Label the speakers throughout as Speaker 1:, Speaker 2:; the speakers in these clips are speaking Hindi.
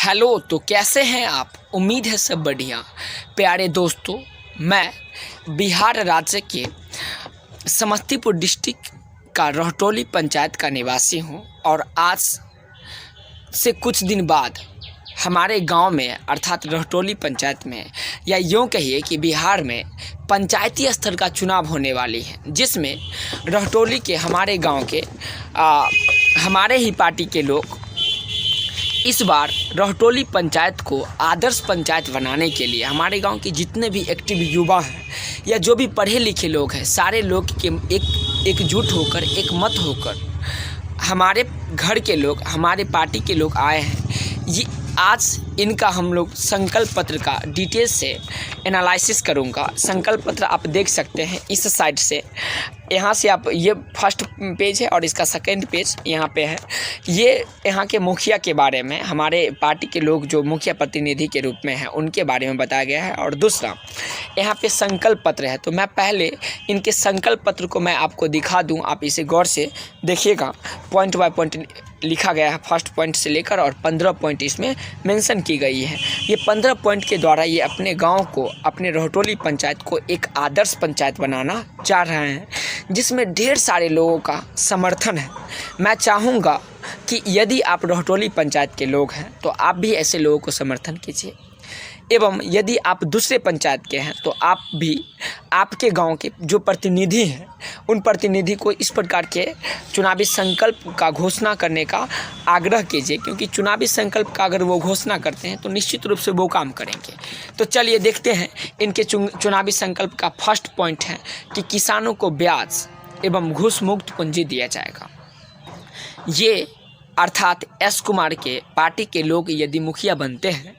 Speaker 1: हेलो, तो कैसे हैं आप? उम्मीद है सब बढ़िया। प्यारे दोस्तों, मैं बिहार राज्य के समस्तीपुर डिस्ट्रिक्ट का रहटोली पंचायत का निवासी हूं और आज से कुछ दिन बाद हमारे गांव में अर्थात रहटोली पंचायत में या यूँ कहिए कि बिहार में पंचायती स्तर का चुनाव होने वाली है, जिसमें रहटोली के हमारे गांव के हमारे ही पार्टी के लोग इस बार रहटोली पंचायत को आदर्श पंचायत बनाने के लिए हमारे गांव के जितने भी एक्टिव युवा हैं या जो भी पढ़े लिखे लोग हैं, सारे लोग के एकजुट होकर एक मत होकर हमारे घर के लोग, हमारे पार्टी के लोग आए हैं। ये आज इनका हम लोग संकल्प पत्र का डिटेल से एनालिसिस करूंगा। संकल्प पत्र आप देख सकते हैं इस साइड से, यहाँ से आप, ये फर्स्ट पेज है और इसका सेकंड पेज यहाँ पे है। ये यहाँ के मुखिया के बारे में, हमारे पार्टी के लोग जो मुखिया प्रतिनिधि के रूप में हैं उनके बारे में बताया गया है। और दूसरा यहाँ पे संकल्प पत्र है। तो मैं पहले इनके संकल्प पत्र को मैं आपको दिखा दूँ, आप इसे गौर से देखिएगा। पॉइंट बाय पॉइंट लिखा गया है, फर्स्ट पॉइंट से लेकर, और 15 पॉइंट इसमें मेंशन की गई है। ये 15 पॉइंट के द्वारा ये अपने गांव को, अपने रहटोली पंचायत को एक आदर्श पंचायत बनाना चाह रहे हैं, जिसमें ढेर सारे लोगों का समर्थन है। मैं चाहूँगा कि यदि आप रहटोली पंचायत के लोग हैं तो आप भी ऐसे लोगों को समर्थन कीजिए, एवं यदि आप दूसरे पंचायत के हैं तो आप भी आपके गांव के जो प्रतिनिधि हैं उन प्रतिनिधि को इस प्रकार के चुनावी संकल्प का घोषणा करने का आग्रह कीजिए, क्योंकि चुनावी संकल्प का अगर वो घोषणा करते हैं तो निश्चित रूप से वो काम करेंगे। तो चलिए देखते हैं इनके चुनावी संकल्प का फर्स्ट पॉइंट है कि किसानों को ब्याज एवं घूस मुक्त पूंजी दिया जाएगा। ये अर्थात एस कुमार के पार्टी के लोग यदि मुखिया बनते हैं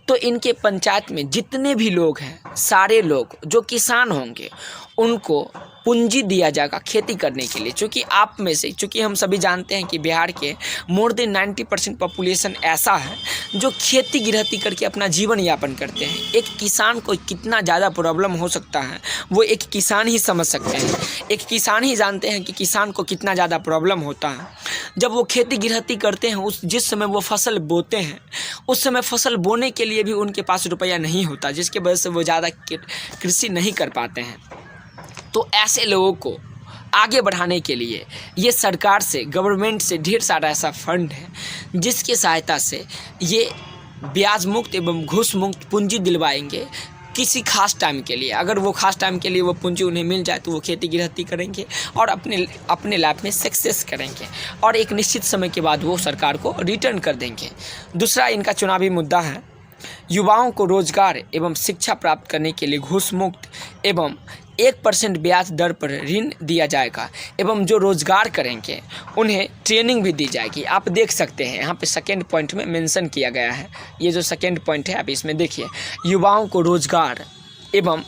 Speaker 1: तो इनके पंचायत में जितने भी लोग हैं, सारे लोग जो किसान होंगे उनको पूंजी दिया जाएगा खेती करने के लिए। चूँकि हम सभी जानते हैं कि बिहार के मोर देन 90% पॉपुलेशन ऐसा है जो खेती गृहस्थी करके अपना जीवन यापन करते हैं। एक किसान को कितना ज़्यादा प्रॉब्लम हो सकता है वो एक किसान ही समझ सकते हैं। एक किसान ही जानते हैं कि किसान को कितना ज़्यादा प्रॉब्लम होता है जब वो खेती गृहस्थी करते हैं। जिस समय वो फसल बोते हैं उस समय फसल बोने के लिए भी उनके पास रुपया नहीं होता, जिसकी वजह से वो ज़्यादा कृषि नहीं कर पाते हैं। तो ऐसे लोगों को आगे बढ़ाने के लिए ये सरकार से, गवर्नमेंट से ढेर सारा ऐसा फंड है जिसकी सहायता से ये ब्याज मुक्त एवं घूस मुक्त पूंजी दिलवाएंगे किसी खास टाइम के लिए। अगर वो खास टाइम के लिए वो पूंजी उन्हें मिल जाए तो वो खेती गृहस्थी करेंगे और अपने लाइफ में सक्सेस करेंगे और एक निश्चित समय के बाद वो सरकार को रिटर्न कर देंगे। दूसरा इनका चुनावी मुद्दा है युवाओं को रोजगार एवं शिक्षा प्राप्त करने के लिए घूस मुक्त एवं 1% ब्याज दर पर ऋण दिया जाएगा एवं जो रोजगार करेंगे उन्हें ट्रेनिंग भी दी जाएगी। आप देख सकते हैं यहाँ पे सेकेंड पॉइंट में मेंशन किया गया है। ये जो सेकेंड पॉइंट है आप इसमें देखिए, युवाओं को रोजगार एवं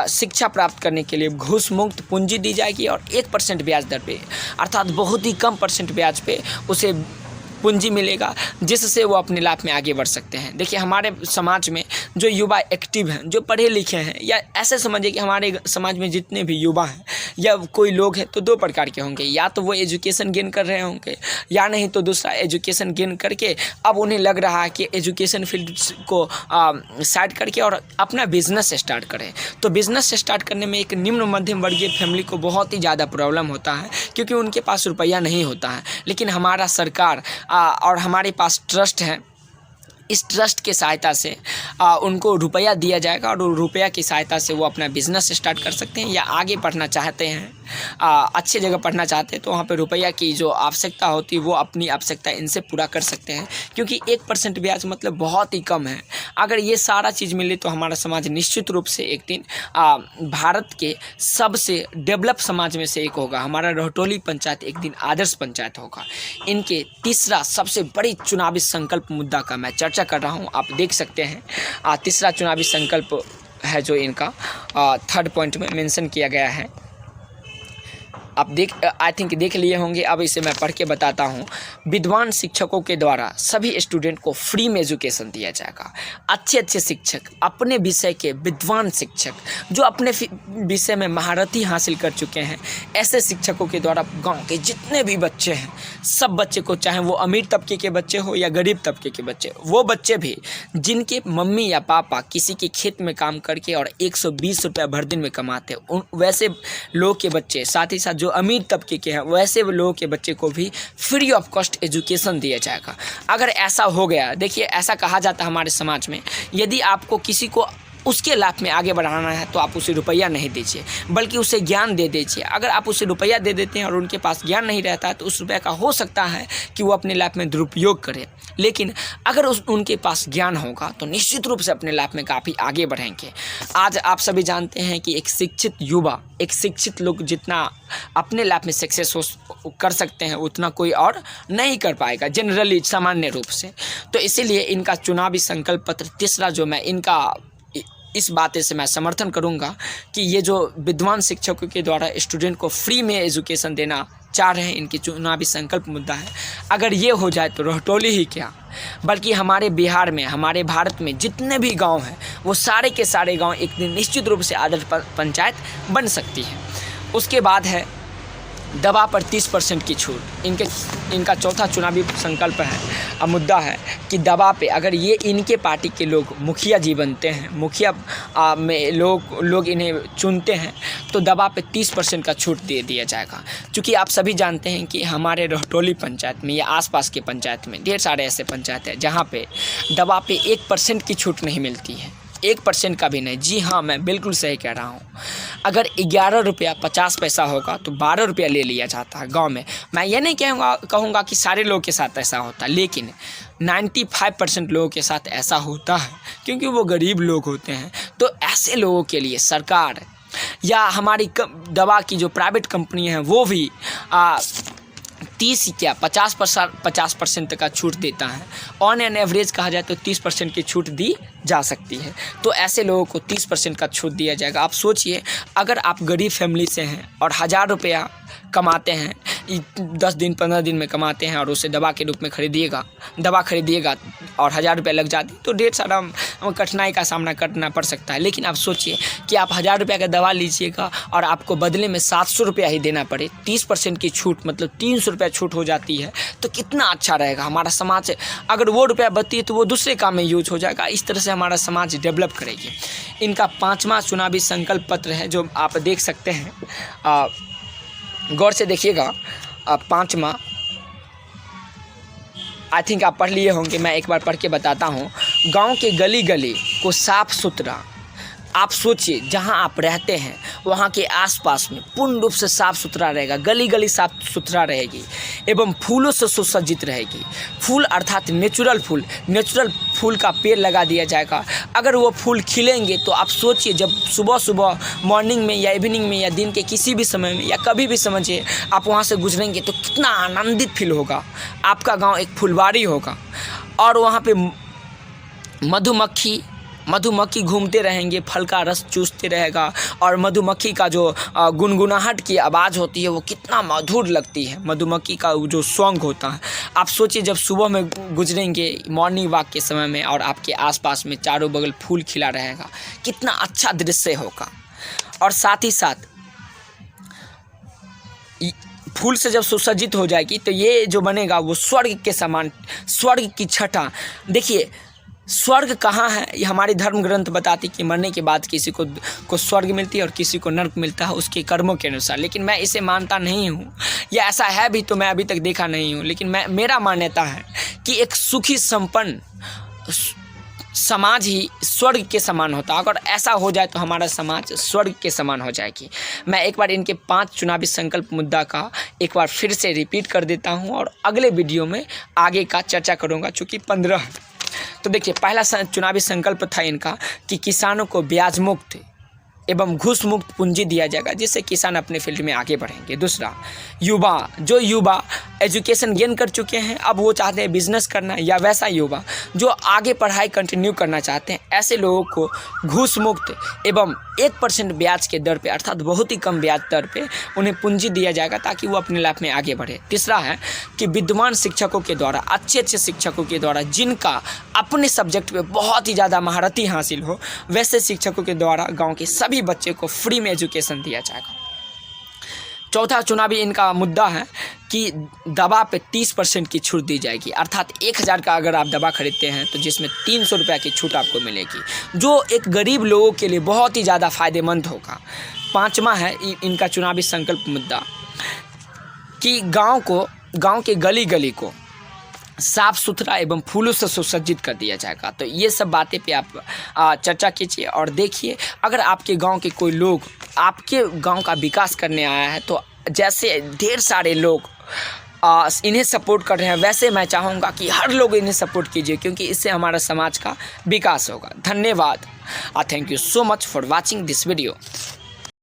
Speaker 1: शिक्षा प्राप्त करने के लिए घूस मुक्त पूंजी दी जाएगी और 1% ब्याज दर पे, अर्थात बहुत ही कम % ब्याज पे उसे पूंजी मिलेगा, जिससे वो अपने लाइफ में आगे बढ़ सकते हैं। देखिए हमारे समाज में जो युवा एक्टिव हैं, जो पढ़े लिखे हैं, या ऐसे समझिए कि हमारे समाज में जितने भी युवा हैं या कोई लोग हैं तो 2 प्रकार के होंगे। या तो वो एजुकेशन गेन कर रहे होंगे या नहीं तो दूसरा एजुकेशन गेन करके अब उन्हें लग रहा है कि एजुकेशन फील्ड को साइड करके और अपना बिजनेस स्टार्ट करें। तो बिजनेस स्टार्ट करने में एक निम्न मध्यम वर्गीय फैमिली को बहुत ही ज़्यादा प्रॉब्लम होता है, क्योंकि उनके पास रुपया नहीं होता है। लेकिन हमारा सरकार और हमारे पास ट्रस्ट है, इस ट्रस्ट के सहायता से उनको रुपया दिया जाएगा और रुपया की सहायता से वो अपना बिजनेस स्टार्ट कर सकते हैं या आगे पढ़ना चाहते हैं, अच्छी जगह पढ़ना चाहते हैं तो वहाँ पे रुपया की जो आवश्यकता होती है वो अपनी आवश्यकता इनसे पूरा कर सकते हैं, क्योंकि 1% ब्याज मतलब बहुत ही कम है। अगर ये सारा चीज़ मिले तो हमारा समाज निश्चित रूप से एक दिन भारत के सबसे डेवलप समाज में से एक होगा। हमारा रहटोली पंचायत एक दिन आदर्श पंचायत होगा। इनके तीसरा सबसे बड़ी चुनावी संकल्प मुद्दा का मैं चर्चा कर रहा हूँ, आप देख सकते हैं। तीसरा चुनावी संकल्प है जो इनका थर्ड पॉइंट में मेंशन किया गया है। आप आई थिंक देख लिए होंगे। अब इसे मैं पढ़ के बताता हूँ। विद्वान शिक्षकों के द्वारा सभी स्टूडेंट को फ्री में एजुकेशन दिया जाएगा। अच्छे अच्छे शिक्षक, अपने विषय के विद्वान शिक्षक जो अपने विषय में महारथी हासिल कर चुके हैं, ऐसे शिक्षकों के द्वारा गांव के जितने भी बच्चे हैं, सब बच्चे को, चाहे वो अमीर तबके के बच्चे हो या गरीब तबके के बच्चे, वो बच्चे भी जिनके मम्मी या पापा किसी के खेत में काम करके और 120 रुपये भर दिन में कमाते हैं, वैसे लोगों के बच्चे, साथ ही साथ जो अमीर तबके के हैं वैसे लोगों के बच्चे को भी फ्री ऑफ कॉस्ट एजुकेशन दिया जाएगा। अगर ऐसा हो गया, देखिए ऐसा कहा जाता है हमारे समाज में, यदि आपको किसी को उसके लाभ में आगे बढ़ाना है तो आप उसे रुपया नहीं दीजिए, बल्कि उसे ज्ञान दे दीजिए। अगर आप उसे रुपया दे देते हैं और उनके पास ज्ञान नहीं रहता है तो उस रुपये का हो सकता है कि वो अपने लाभ में दुरुपयोग करे। लेकिन अगर उनके पास ज्ञान होगा तो निश्चित रूप से अपने लाभ में काफ़ी आगे बढ़ेंगे। आज आप सभी जानते हैं कि एक शिक्षित युवा, एक शिक्षित लोग जितना अपने लाभ में सक्सेस कर सकते हैं उतना कोई और नहीं कर पाएगा जनरली, सामान्य रूप से। तो इसीलिए इनका चुनावी संकल्प पत्र तीसरा जो मैं इनका इस बातें से मैं समर्थन करूंगा कि ये जो विद्वान शिक्षकों के द्वारा स्टूडेंट को फ्री में एजुकेशन देना चाह रहे हैं, इनकी चुनावी संकल्प मुद्दा है। अगर ये हो जाए तो रहटोली ही क्या, बल्कि हमारे बिहार में, हमारे भारत में जितने भी गांव हैं वो सारे के सारे गांव एक दिन निश्चित रूप से आदर्श पंचायत बन सकती है। उसके बाद है दवा पर 30% की छूट। इनका चौथा चुनावी संकल्प है, मुद्दा है कि दवा पे अगर ये इनके पार्टी के लोग मुखिया जी बनते हैं, मुखिया में लोग इन्हें चुनते हैं तो दवा पे 30% का छूट दे दिया जाएगा। क्योंकि आप सभी जानते हैं कि हमारे रहटोली पंचायत में या आसपास के पंचायत में ढेर सारे ऐसे पंचायत हैं जहाँ पे दवा पे 1% की छूट नहीं मिलती है, 1% का भी नहीं। जी हाँ, मैं बिल्कुल सही कह रहा हूँ। अगर 11 रुपया 50 पैसा होगा तो 12 रुपया ले लिया जाता है गांव में। मैं ये नहीं कहूँगा कि सारे लोगों के साथ ऐसा होता, लेकिन 95% लोगों के साथ ऐसा होता है क्योंकि वो गरीब लोग होते हैं। तो ऐसे लोगों के लिए सरकार या हमारी दवा की जो प्राइवेट कंपनी है वो भी 50% का छूट देता है। ऑन एन एवरेज कहा जाए तो 30% की छूट दी जा सकती है। तो ऐसे लोगों को 30% का छूट दिया जाएगा। आप सोचिए, अगर आप गरीब फैमिली से हैं और 1000 रुपया कमाते हैं, 10 दिन 15 दिन में कमाते हैं और उसे दवा के रूप में दवा खरीदिएगा और 1000 रुपये लग जाती तो ढेर सारा कठिनाई का सामना करना पड़ सकता है। लेकिन आप सोचिए कि आप 1000 रुपये का दवा लीजिएगा और आपको बदले में 700 रुपया ही देना पड़े, 30% की छूट मतलब 300 रुपया छूट हो जाती है, तो कितना अच्छा रहेगा हमारा समाज। अगर वो रुपया बचती है तो वो दूसरे काम में यूज हो जाएगा। इस तरह से हमारा समाज डेवलप करेगी। इनका 5वां चुनावी संकल्प पत्र है जो आप देख सकते हैं, गौर से देखिएगा। 5वां आई थिंक आप पढ़ लिए होंगे, मैं एक बार पढ़ के बताता हूँ। गांव के गली गली को साफ सुथरा, आप सोचिए जहां आप रहते हैं वहां के आसपास में पूर्ण रूप से साफ सुथरा रहेगा, गली गली साफ सुथरा रहेगी एवं फूलों से सुसज्जित रहेगी। फूल अर्थात नेचुरल फूल का पेड़ लगा दिया जाएगा। अगर वो फूल खिलेंगे तो आप सोचिए, जब सुबह सुबह मॉर्निंग में या इवनिंग में या दिन के किसी भी समय में या कभी भी समझिए आप वहाँ से गुजरेंगे तो कितना आनंदित फील होगा। आपका गाँव एक फुलवारी होगा और वहाँ पर मधुमक्खी घूमते रहेंगे, फल का रस चूसते रहेगा और मधुमक्खी का जो गुनगुनाहट की आवाज़ होती है वो कितना मधुर लगती है। मधुमक्खी का जो सॉन्ग होता है, आप सोचिए जब सुबह में गुजरेंगे मॉर्निंग वॉक के समय में और आपके आसपास में चारों बगल फूल खिला रहेगा, कितना अच्छा दृश्य होगा। और साथ ही साथ फूल से जब सुसज्जित हो जाएगी तो ये जो बनेगा वो स्वर्ग के समान, स्वर्ग की छटा। देखिए स्वर्ग कहाँ है, ये हमारे धर्म ग्रंथ बताती कि मरने के बाद किसी को स्वर्ग मिलती है और किसी को नर्क मिलता है उसके कर्मों के अनुसार। लेकिन मैं इसे मानता नहीं हूँ, या ऐसा है भी तो मैं अभी तक देखा नहीं हूँ। लेकिन मेरा मान्यता है कि एक सुखी संपन्न समाज ही स्वर्ग के समान होता है। अगर ऐसा हो जाए तो हमारा समाज स्वर्ग के समान हो जाएगी। मैं एक बार इनके 5 चुनावी संकल्प मुद्दा का एक बार फिर से रिपीट कर देता हूँ और अगले वीडियो में आगे का चर्चा करूँगा, चूँकि 15 है। तो देखिए, पहला चुनावी संकल्प था इनका कि किसानों को ब्याज मुक्त एवं घूस मुक्त पूंजी दिया जाएगा, जिससे किसान अपने फील्ड में आगे बढ़ेंगे। दूसरा, युवा एजुकेशन गेन कर चुके हैं, अब वो चाहते हैं बिजनेस करना, या वैसा युवा जो आगे पढ़ाई कंटिन्यू करना चाहते हैं, ऐसे लोगों को घूस मुक्त एवं 1% ब्याज के दर पे, अर्थात बहुत ही कम ब्याज दर पे उन्हें पूंजी दिया जाएगा ताकि वो अपने लाइफ में आगे बढ़े। तीसरा है कि विद्वान शिक्षकों के द्वारा, अच्छे शिक्षकों के द्वारा, जिनका अपने सब्जेक्ट पे बहुत ही ज़्यादा महारती हासिल हो, वैसे शिक्षकों के द्वारा गाँव के सभी बच्चे को फ्री में एजुकेशन दिया जाएगा। चौथा चुनावी इनका मुद्दा है कि दवा पे 30% की छूट दी जाएगी, अर्थात 1000 का अगर आप दवा खरीदते हैं तो जिसमें 300 रुपये की छूट आपको मिलेगी, जो एक गरीब लोगों के लिए बहुत ही ज़्यादा फायदेमंद होगा। पांचवा है इनका चुनावी संकल्प मुद्दा कि गांव के गली गली को साफ सुथरा एवं फूलों से सुसज्जित कर दिया जाएगा। तो ये सब बातें पे आप चर्चा कीजिए और देखिए, अगर आपके गांव के कोई लोग आपके गांव का विकास करने आया है तो जैसे ढेर सारे लोग इन्हें सपोर्ट कर रहे हैं, वैसे मैं चाहूँगा कि हर लोग इन्हें सपोर्ट कीजिए, क्योंकि इससे हमारा समाज का विकास होगा। धन्यवाद। Thank you so much for watching this video.